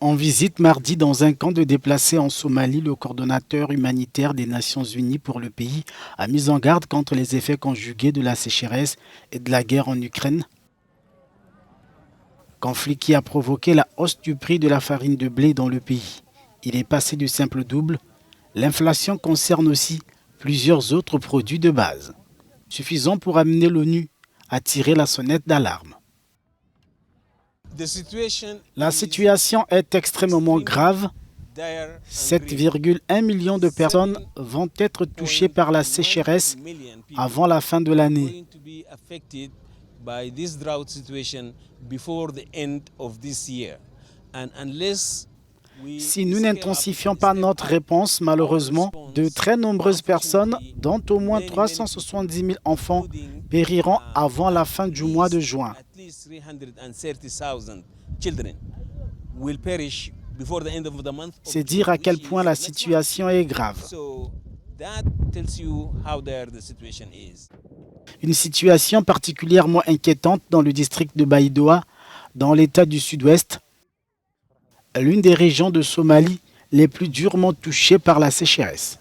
En visite mardi dans un camp de déplacés en Somalie, le coordonnateur humanitaire des Nations Unies pour le pays a mis en garde contre les effets conjugués de la sécheresse et de la guerre en Ukraine. Conflit qui a provoqué la hausse du prix de la farine de blé dans le pays. Il est passé du simple double. L'inflation concerne aussi plusieurs autres produits de base, suffisant pour amener l'ONU à tirer la sonnette d'alarme. La situation est extrêmement grave. 7,1 millions de personnes vont être touchées par la sécheresse avant la fin de l'année. Si nous n'intensifions pas notre réponse, malheureusement, de très nombreuses personnes, dont au moins 370 000 enfants, périront avant la fin du mois de juin. C'est dire à quel point la situation est grave. Une situation particulièrement inquiétante dans le district de Baidoa, dans l'état du sud-ouest, l'une des régions de Somalie les plus durement touchées par la sécheresse.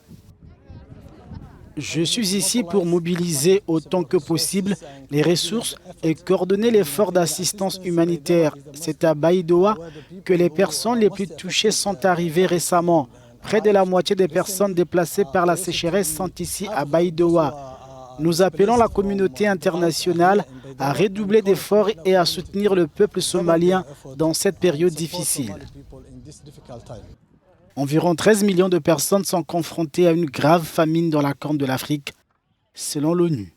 Je suis ici pour mobiliser autant que possible les ressources et coordonner l'effort d'assistance humanitaire. C'est à Baidoa que les personnes les plus touchées sont arrivées récemment. Près de la moitié des personnes déplacées par la sécheresse sont ici à Baidoa. Nous appelons la communauté internationale à redoubler d'efforts et à soutenir le peuple somalien dans cette période difficile. Environ 13 millions de personnes sont confrontées à une grave famine dans la Corne de l'Afrique, selon l'ONU.